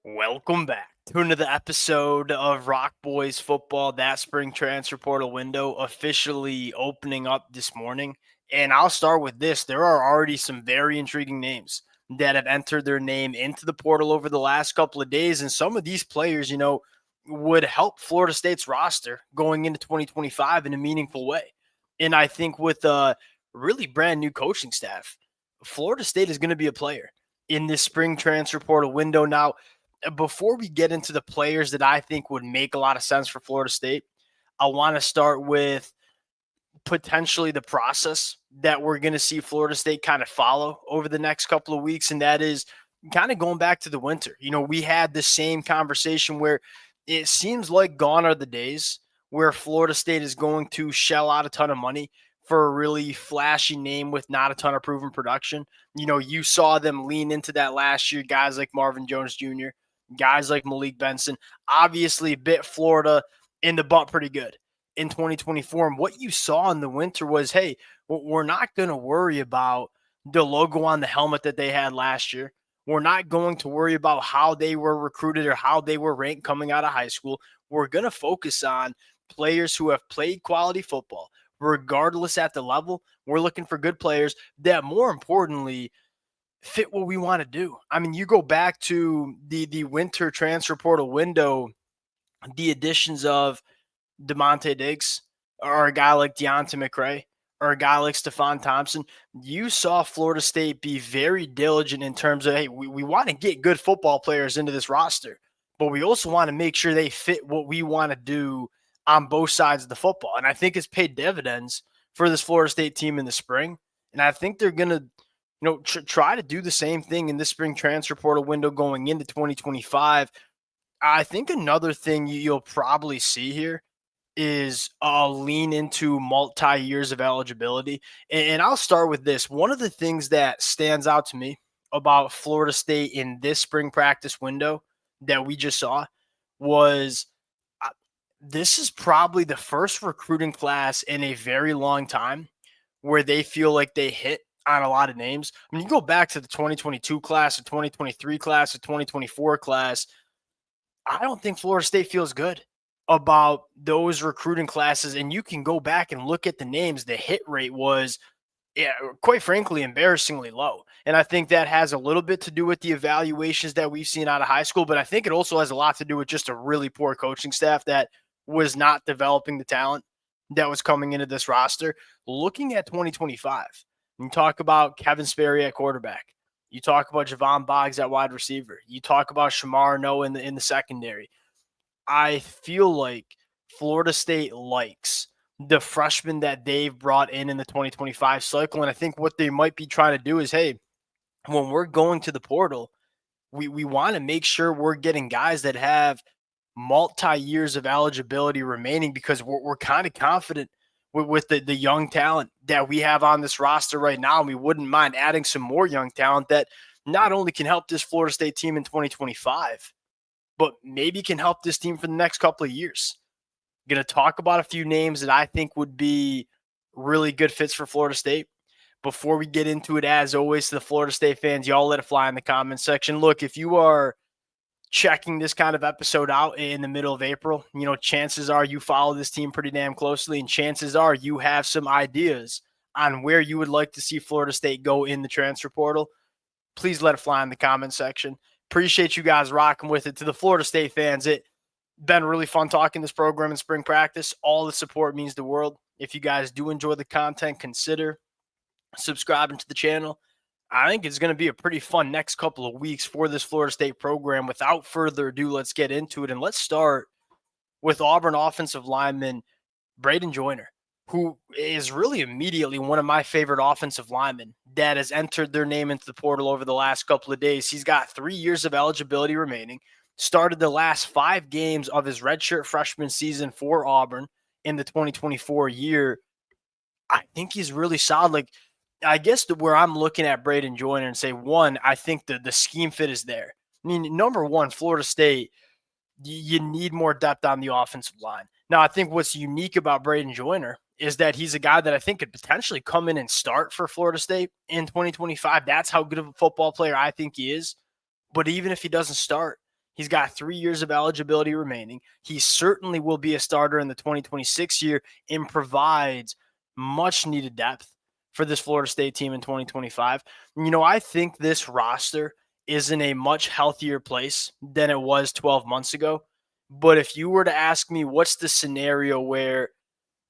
Welcome back to another episode of Rock Boys Football. That spring transfer portal window officially opening up this morning. And I'll start with this. There are already some very intriguing names that have entered their name into the portal over the last couple of days. And some of these players, would help Florida State's roster going into 2025 in a meaningful way. And I think with a really brand new coaching staff, Florida State is going to be a player in this spring transfer portal window. Now, before we get into the players that I think would make a lot of sense for Florida State, I want to start with potentially the process that we're going to see Florida State kind of follow over the next couple of weeks. And that is kind of going back to the winter. We had the same conversation where it seems like gone are the days where Florida State is going to shell out a ton of money for a really flashy name with not a ton of proven production. You saw them lean into that last year, guys like Marvin Jones Jr., guys like Malik Benson, obviously bit Florida in the butt pretty good in 2024. And what you saw in the winter was, hey, we're not going to worry about the logo on the helmet that they had last year. We're not going to worry about how they were recruited or how they were ranked coming out of high school. We're going to focus on players who have played quality football, regardless at the level. We're looking for good players that, more importantly, fit what we want to do. I mean, you go back to the winter transfer portal window, the additions of DeMonte Diggs or a guy like Deontay McRae or a guy like Stephon Thompson. You saw Florida State be very diligent in terms of, hey, we want to get good football players into this roster, but we also want to make sure they fit what we want to do on both sides of the football. And I think it's paid dividends for this Florida State team in the spring. And I think they're going to try to do the same thing in this spring transfer portal window going into 2025. I think another thing you'll probably see here is lean into multi years of eligibility. And I'll start with this. One of the things that stands out to me about Florida State in this spring practice window that we just saw was this is probably the first recruiting class in a very long time where they feel like they hit on a lot of names. I mean, you go back to the 2022 class, the 2023 class, the 2024 class. I don't think Florida State feels good about those recruiting classes. And you can go back and look at the names. The hit rate was, quite frankly, embarrassingly low. And I think that has a little bit to do with the evaluations that we've seen out of high school. But I think it also has a lot to do with just a really poor coaching staff that was not developing the talent that was coming into this roster. Looking at 2025, you talk about Kevin Sperry at quarterback. You talk about Javon Boggs at wide receiver. You talk about Shamar Noah in the secondary. I feel like Florida State likes the freshmen that they've brought in the 2025 cycle. And I think what they might be trying to do is, hey, when we're going to the portal, we want to make sure we're getting guys that have multi-years of eligibility remaining because we're kind of confident with the young talent that we have on this roster right now. And we wouldn't mind adding some more young talent that not only can help this Florida State team in 2025, but maybe can help this team for the next couple of years. I'm going to talk about a few names that I think would be really good fits for Florida State. Before we get into it, as always, to the Florida State fans, y'all let it fly in the comments section. Look, if you are checking this kind of episode out in the middle of April, chances are you follow this team pretty damn closely, and chances are you have some ideas on where you would like to see Florida State go in the transfer portal. Please let it fly in the comment section. Appreciate you guys rocking with it. To the Florida State fans, it's been really fun talking this program in spring practice. All the support means the world. If you guys do enjoy the content, consider subscribing to the channel. I think it's going to be a pretty fun next couple of weeks for this Florida State program. Without further ado, let's get into it. And let's start with Auburn offensive lineman Braden Joyner, who is really immediately one of my favorite offensive linemen that has entered their name into the portal over the last couple of days. He's got 3 years of eligibility remaining, started the last 5 games of his redshirt freshman season for Auburn in the 2024 year. I think he's really solid. I guess where I'm looking at Braden Joyner and say, one, I think the scheme fit is there. I mean, number one, Florida State, you need more depth on the offensive line. Now, I think what's unique about Braden Joyner is that he's a guy that I think could potentially come in and start for Florida State in 2025. That's how good of a football player I think he is. But even if he doesn't start, He's got 3 years of eligibility remaining. He certainly will be a starter in the 2026 year and provides much needed depth for this Florida State team in 2025. I think this roster is in a much healthier place than it was 12 months ago. But if you were to ask me what's the scenario where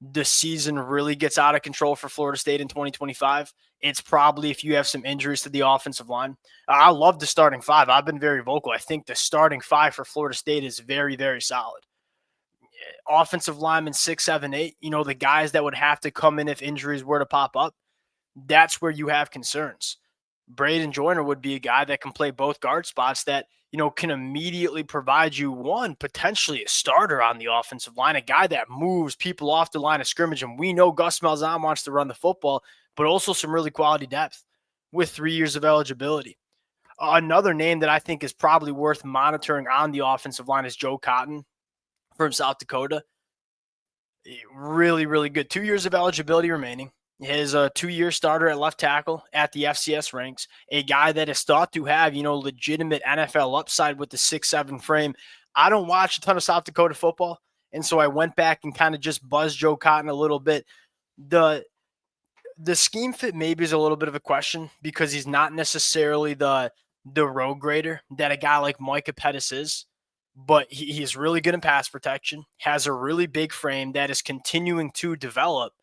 the season really gets out of control for Florida State in 2025, it's probably if you have some injuries to the offensive line. I love the starting five. I've been very vocal. I think the starting five for Florida State is very, very solid. Offensive linemen 6, 7, 8, the guys that would have to come in if injuries were to pop up, that's where you have concerns. Braden Joyner would be a guy that can play both guard spots that, can immediately provide you one, potentially a starter on the offensive line, a guy that moves people off the line of scrimmage. And we know Gus Malzahn wants to run the football, but also some really quality depth with 3 years of eligibility. Another name that I think is probably worth monitoring on the offensive line is Joe Cotton from South Dakota. Really, really good. 2 years of eligibility remaining. His 2-year starter at left tackle at the FCS ranks, a guy that is thought to have, legitimate NFL upside with the 6'7" frame. I don't watch a ton of South Dakota football, and so I went back and kind of just buzzed Joe Cotton a little bit. The scheme fit maybe is a little bit of a question because he's not necessarily the road grader that a guy like Micah Pettis is, but he's really good in pass protection, has a really big frame that is continuing to develop.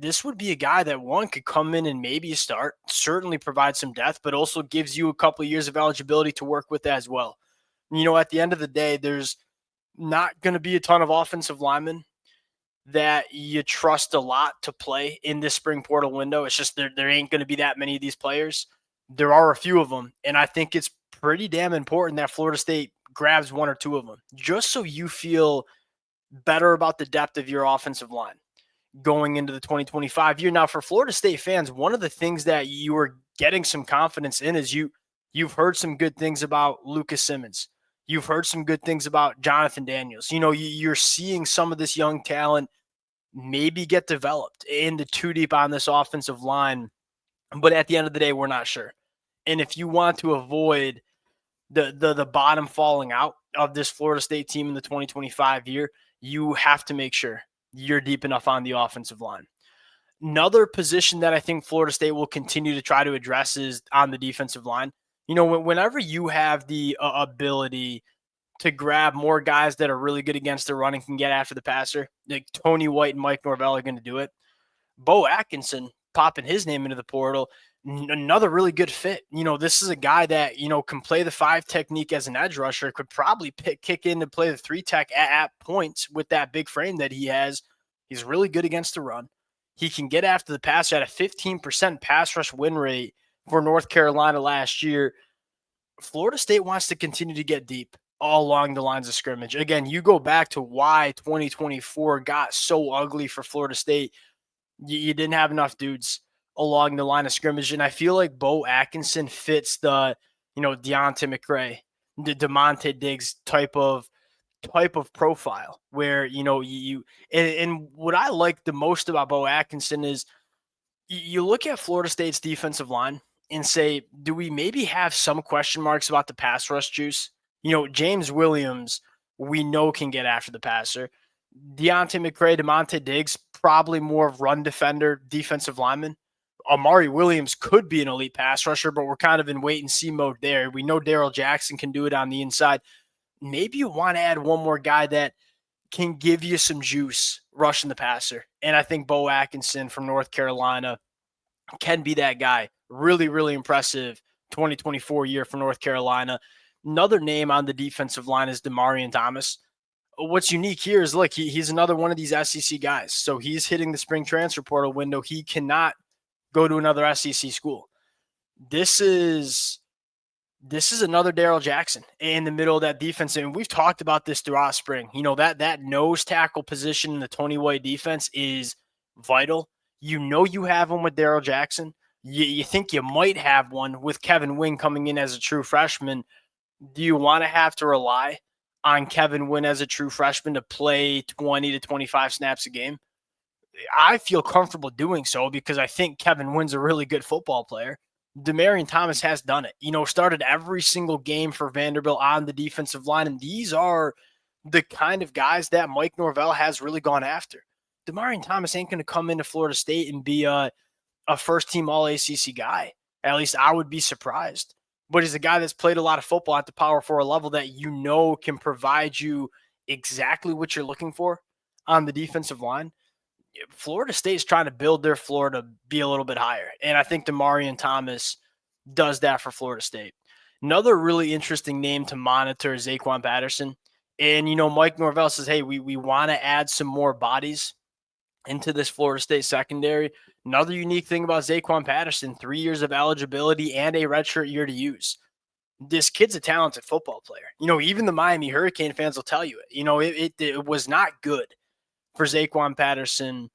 This would be a guy that one could come in and maybe start, certainly provide some depth, but also gives you a couple of years of eligibility to work with as well. At the end of the day, there's not going to be a ton of offensive linemen that you trust a lot to play in this spring portal window. It's just there ain't going to be that many of these players. There are a few of them, and I think it's pretty damn important that Florida State grabs one or two of them just so you feel better about the depth of your offensive line going into the 2025 year. Now, for Florida State fans, one of the things that you are getting some confidence in is you've heard some good things about Lucas Simmons. You've heard some good things about Jonathan Daniels. You're seeing some of this young talent maybe get developed in the two deep on this offensive line. But at the end of the day, we're not sure. And if you want to avoid the bottom falling out of this Florida State team in the 2025 year, you have to make sure you're deep enough on the offensive line. Another position that I think Florida State will continue to try to address is on the defensive line. Whenever you have the ability to grab more guys that are really good against the run and can get after the passer, like Tony White and Mike Norvell are going to do it. Bo Atkinson popping his name into the portal, another really good fit. This is a guy that, can play the 5 technique as an edge rusher, could probably kick in to play the 3 tech at points with that big frame that he has. He's really good against the run. He can get after the passer at a 15% pass rush win rate for North Carolina last year. Florida State wants to continue to get deep all along the lines of scrimmage. Again, you go back to why 2024 got so ugly for Florida State. You didn't have enough dudes along the line of scrimmage. And I feel like Bo Atkinson fits the, Deontay McRae, the DeMonte Diggs type of profile where, and what I like the most about Bo Atkinson is you look at Florida State's defensive line and say, do we maybe have some question marks about the pass rush juice? James Williams, we know can get after the passer. Deontay McRae, DeMonte Diggs, probably more run defender, defensive lineman. Amari Williams could be an elite pass rusher, but we're kind of in wait and see mode there. We know Darrell Jackson can do it on the inside. Maybe you want to add one more guy that can give you some juice rushing the passer. And I think Bo Atkinson from North Carolina can be that guy. Really, really impressive 2024 year for North Carolina. Another name on the defensive line is Demarion Thomas. What's unique here is, look, he's another one of these SEC guys. So he's hitting the spring transfer portal window. He cannot go to another SEC school. This is another Darrell Jackson in the middle of that defense. And we've talked about this throughout spring. That nose tackle position in the Tony White defense is vital. You have one with Darrell Jackson. You think you might have one with Kevin Wing coming in as a true freshman. Do you want to have to rely on Kevin Wynn as a true freshman to play 20 to 25 snaps a game? I feel comfortable doing so because I think Kevin Wynn's a really good football player. Demarion Thomas has done it. Started every single game for Vanderbilt on the defensive line, and these are the kind of guys that Mike Norvell has really gone after. Demarion Thomas ain't going to come into Florida State and be a first-team All-ACC guy. At least I would be surprised. But he's a guy that's played a lot of football at the Power 4 level that can provide you exactly what you're looking for on the defensive line. Florida State is trying to build their floor to be a little bit higher. And I think Demarion Thomas does that for Florida State. Another really interesting name to monitor is Zaquan Patterson. And, Mike Norvell says, hey, we want to add some more bodies into this Florida State secondary. Another unique thing about Zaquan Patterson, 3 years of eligibility and a redshirt year to use. This kid's a talented football player. Even the Miami Hurricane fans will tell you it. It was not good for Zaquan Patterson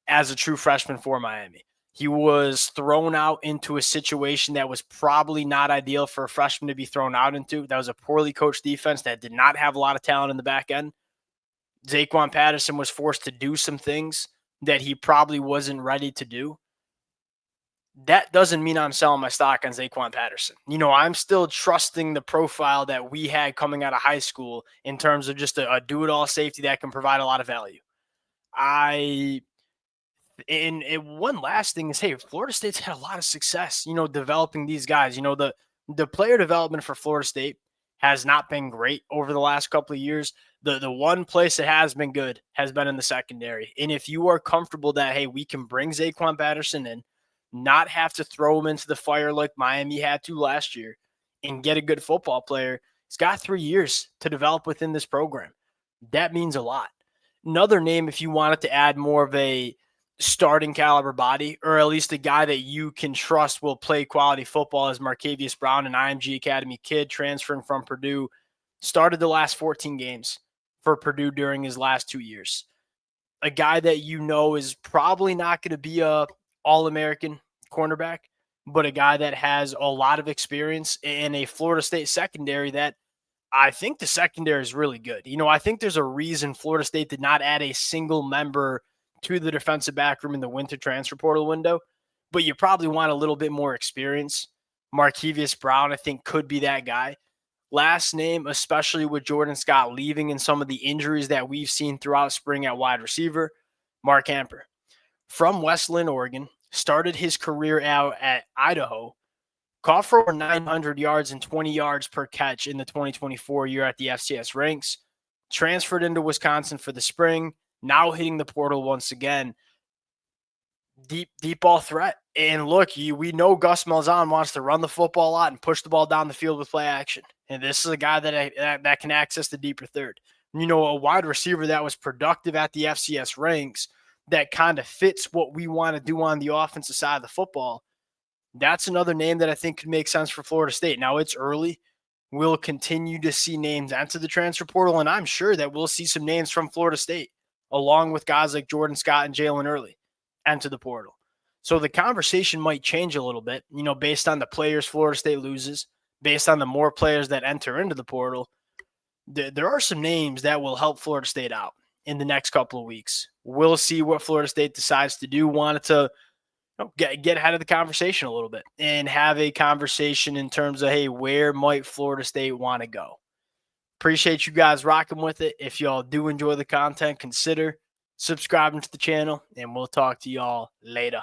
as a true freshman for Miami. He was thrown out into a situation that was probably not ideal for a freshman to be thrown out into. That was a poorly coached defense that did not have a lot of talent in the back end. Zaquan Patterson was forced to do some things that he probably wasn't ready to do. That doesn't mean I'm selling my stock on Zaquan Patterson. I'm still trusting the profile that we had coming out of high school in terms of just a do-it-all safety that can provide a lot of value. And one last thing is, hey, Florida State's had a lot of success, developing these guys. The player development for Florida State has not been great over the last couple of years. The one place that has been good has been in the secondary. And if you are comfortable that, hey, we can bring Zaquan Patterson in, not have to throw him into the fire like Miami had to last year, and get a good football player, he's got 3 years to develop within this program. That means a lot. Another name, if you wanted to add more of a starting caliber body, or at least a guy that you can trust will play quality football, is Markevius Brown, an IMG Academy kid transferring from Purdue. Started the last 14 games for Purdue during his last 2 years. A guy that is probably not going to be a All-American cornerback, but a guy that has a lot of experience in a Florida State secondary that I think the secondary is really good. I think there's a reason Florida State did not add a single member to the defensive back room in the winter transfer portal window, but you probably want a little bit more experience. Markevius Brown, I think, could be that guy. Last name, especially with Jordan Scott leaving and some of the injuries that we've seen throughout spring at wide receiver, Mark Hamper. From Westland, Oregon, started his career out at Idaho, caught for over 900 yards and 20 yards per catch in the 2024 year at the FCS ranks, transferred into Wisconsin for the spring, now hitting the portal once again. Deep ball threat. And look, we know Gus Malzahn wants to run the football a lot and push the ball down the field with play action. And this is a guy that can access the deeper third. A wide receiver that was productive at the FCS ranks that kind of fits what we want to do on the offensive side of the football. That's another name that I think could make sense for Florida State. Now, it's early. We'll continue to see names enter the transfer portal, and I'm sure that we'll see some names from Florida State, along with guys like Jordan Scott and Jalen Early, enter the portal. So the conversation might change a little bit, based on the players Florida State loses, based on the more players that enter into the portal. There are some names that will help Florida State out in the next couple of weeks. We'll see what Florida State decides to do. Wanted to get ahead of the conversation a little bit and have a conversation in terms of, hey, where might Florida State want to go? Appreciate you guys rocking with it. If y'all do enjoy the content, consider subscribing to the channel, and we'll talk to y'all later.